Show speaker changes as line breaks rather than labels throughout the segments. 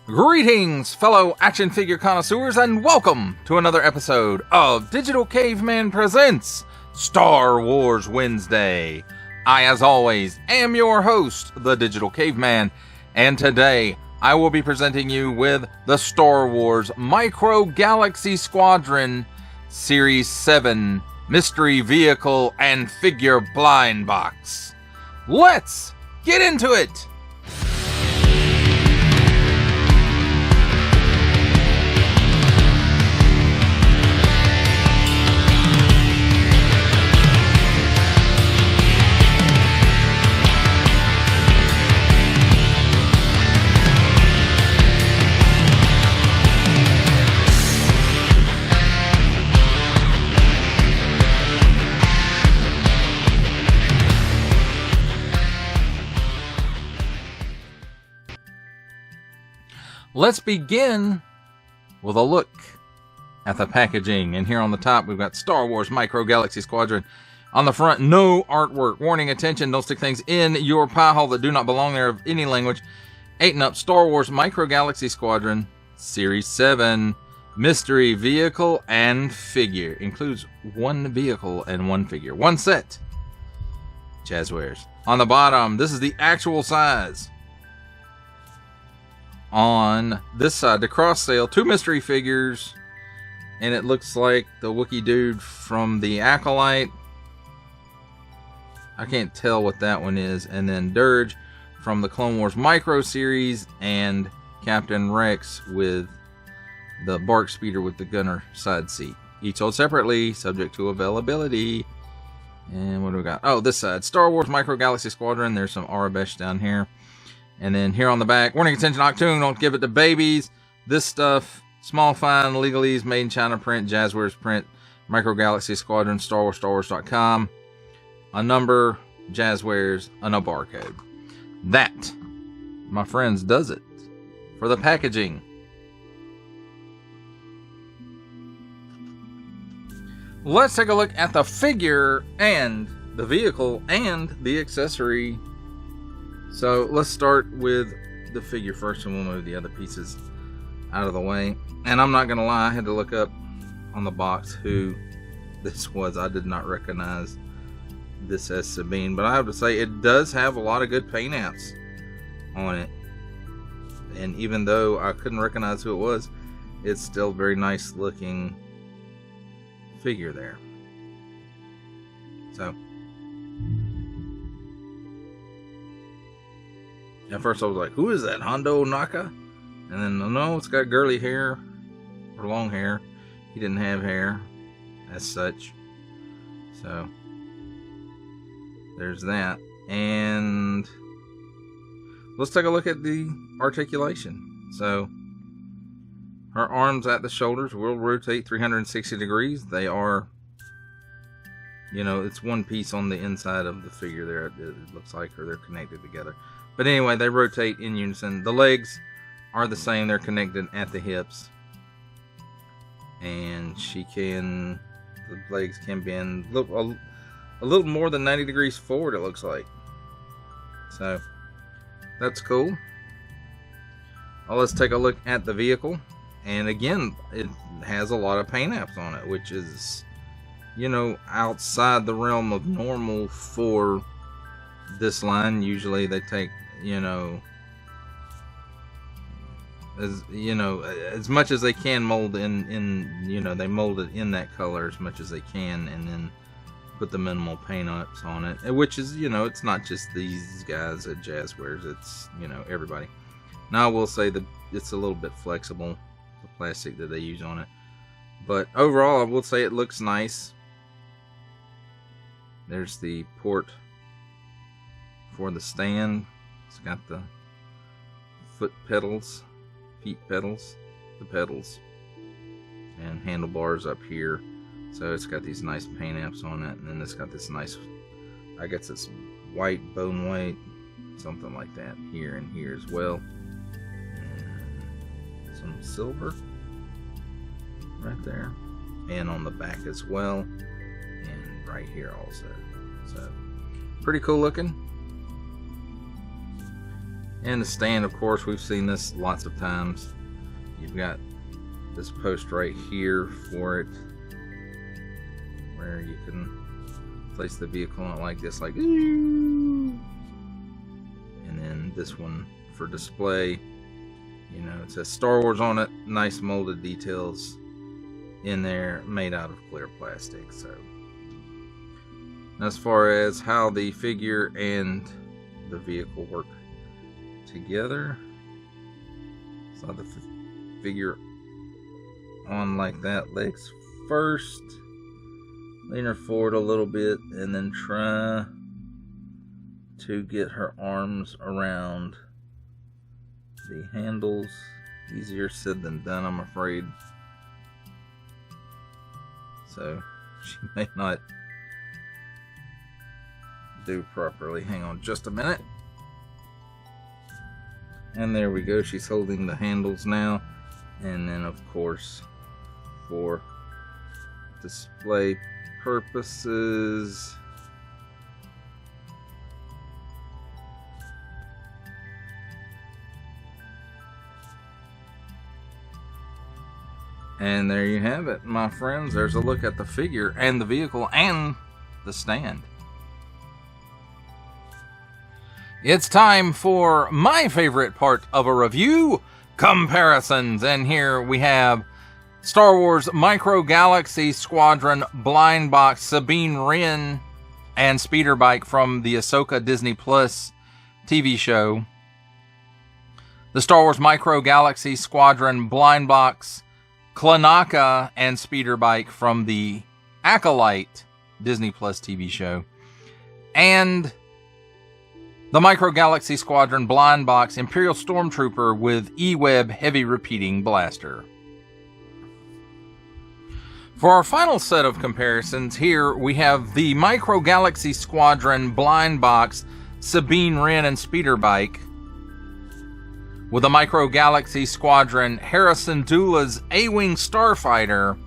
Greetings, fellow action figure connoisseurs, and welcome to another episode of Digital Caveman Presents Star Wars Wednesday. I, as always, am your host, the Digital Caveman, and today I will be presenting you with the Star Wars Micro Galaxy Squadron Series 7 Mystery Vehicle and Figure Blind Box. Let's get into it! Let's begin with a look at the packaging. And here on the top, we've got Star Wars Micro Galaxy Squadron. On the front, no artwork. Warning, attention, don't stick things in your pie hole that do not belong there of any language. 8 and up, Star Wars Micro Galaxy Squadron Series 7 Mystery Vehicle and Figure. Includes one vehicle and one figure. One set. Jazzwares. On the bottom, this is the actual size. On this side, the cross sale, 2 mystery figures, and it looks like the Wookiee dude from the Acolyte. I can't tell what that one is. And then Dirge from the Clone Wars Micro series, and Captain Rex with the Bark Speeder with the gunner side seat. Each sold separately, subject to availability. And what do we got? Oh, this side, Star Wars Micro Galaxy Squadron. There's some Arabesh down here. And then here on the back, warning, attention, Octoon, don't give it to babies. This stuff, small fine, legalese, made in China print, Jazzwares print, Micro Galaxy Squadron, StarWars.com. A number, Jazzwares, and a barcode. That, my friends, does it for the packaging. Let's take a look at the figure and the vehicle and the accessory. So let's start with the figure first, and we'll move the other pieces out of the way. And I'm not going to lie, I had to look up on the box who this was. I did not recognize this as Sabine, but I have to say it does have a lot of good paint apps on it. And even though I couldn't recognize who it was, it's still a very nice looking figure there. So at first I was like, who is that? Hondo Naka? And then, no, it's got girly hair, or long hair. He didn't have hair as such. So there's that. And let's take a look at the articulation. So her arms at the shoulders will rotate 360 degrees. They are, you know, it's one piece on the inside of the figure there, it looks like, or they're connected together. But anyway, they rotate in unison. The legs are the same. They're connected at the hips. And the legs can bend a little more than 90 degrees forward, it looks like. So, that's cool. Well, let's take a look at the vehicle. And again, it has a lot of paint apps on it, which is, you know, outside the realm of normal for this line. Usually they take, you know, as much as they can mold in you know, they mold it in that color as much as they can, and then put the minimal paint ups on it, which is, you know, it's not just these guys at Jazzwares, it's, you know, everybody. Now I will say that it's a little bit flexible, the plastic that they use on it, but overall I will say it looks nice. There's the port for the stand. It's got the feet pedals, the pedals, and handlebars up here. So it's got these nice paint apps on it, and then it's got this nice, I guess it's white, bone white, something like that here and here as well. And some silver right there, and on the back as well, and right here also. So pretty cool looking. And the stand, of course, we've seen this lots of times. You've got this post right here for it, where you can place the vehicle on it like this, like, and then this one for display. You know, it says Star Wars on it. Nice molded details in there, made out of clear plastic. So, as far as how the figure and the vehicle work together, so the figure on like that, legs first, lean her forward a little bit, and then try to get her arms around the handles. Easier said than done, I'm afraid. So she may not do properly. Hang on just a minute. And there we go. She's holding the handles now. And then, of course, for display purposes, and there you have it, my friends. There's a look at the figure and the vehicle and the stand. It's time for my favorite part of a review, comparisons. And here we have Star Wars Micro Galaxy Squadron blind box Sabine Wren and speeder bike from the Ahsoka Disney Plus TV show. The Star Wars Micro Galaxy Squadron blind box Klanaka and speeder bike from the Acolyte Disney Plus TV show. And the Micro Galaxy Squadron blind box Imperial Stormtrooper with E-Web heavy repeating blaster. For our final set of comparisons, here we have the Micro Galaxy Squadron blind box Sabine Wren and speeder bike with the Micro Galaxy Squadron Harrison Dula's A-Wing Starfighter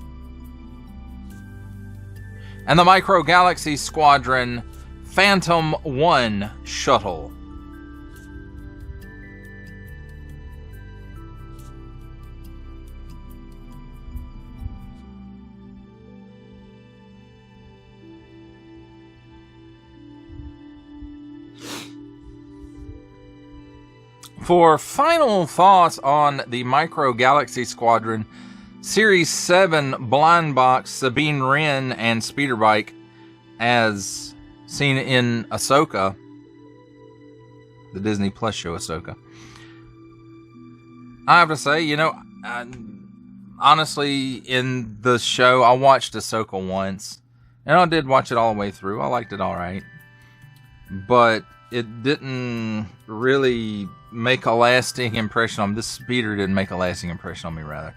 and the Micro Galaxy Squadron Phantom 1 shuttle. For final thoughts on the Micro Galaxy Squadron Series 7 blind box Sabine Wren and speeder bike as seen in Ahsoka, the Disney Plus show Ahsoka, I have to say, you know, honestly, in the show, I watched Ahsoka once, and I did watch it all the way through. I liked it all right, but it didn't really make a lasting impression on me. This speeder didn't make a lasting impression on me, rather.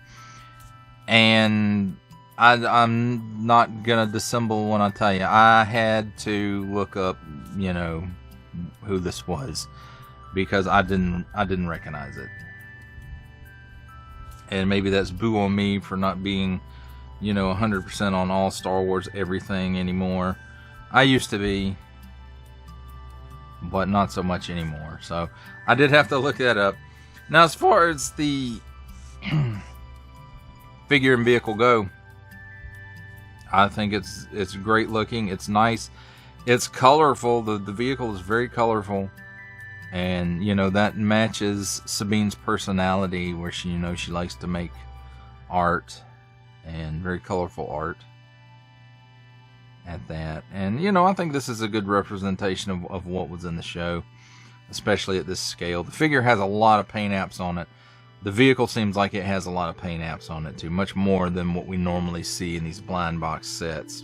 And I'm not gonna dissemble when I tell you, I had to look up, you know, who this was, because I didn't recognize it. And maybe that's boo on me for not being, you know, 100% on all Star Wars everything anymore. I used to be, but not so much anymore. So I did have to look that up. Now, as far as the figure and vehicle go, I think it's great looking. It's nice. It's colorful. The vehicle is very colorful, and you know that matches Sabine's personality, where she, you know, she likes to make art, and very colorful art at that. And you know, I think this is a good representation of what was in the show, especially at this scale. The figure has a lot of paint apps on it. The vehicle seems like it has a lot of paint apps on it too, much more than what we normally see in these blind box sets.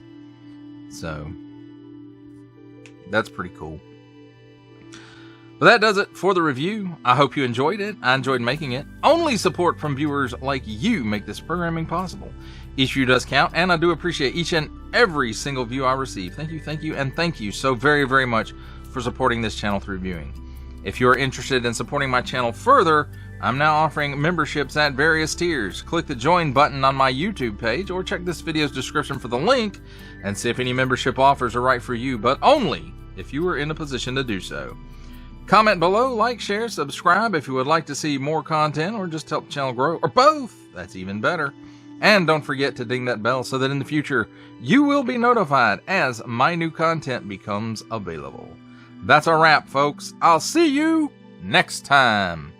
So that's pretty cool. But that does it for the review. I hope you enjoyed it. I enjoyed making it. Only support from viewers like you make this programming possible. Each view does count, and I do appreciate each and every single view I receive. Thank you, and thank you so very, very much for supporting this channel through viewing. If you're interested in supporting my channel further, I'm now offering memberships at various tiers. Click the join button on my YouTube page, or check this video's description for the link and see if any membership offers are right for you, but only if you are in a position to do so. Comment below, like, share, subscribe if you would like to see more content or just help the channel grow, or both. That's even better. And don't forget to ding that bell so that in the future you will be notified as my new content becomes available. That's a wrap, folks. I'll see you next time.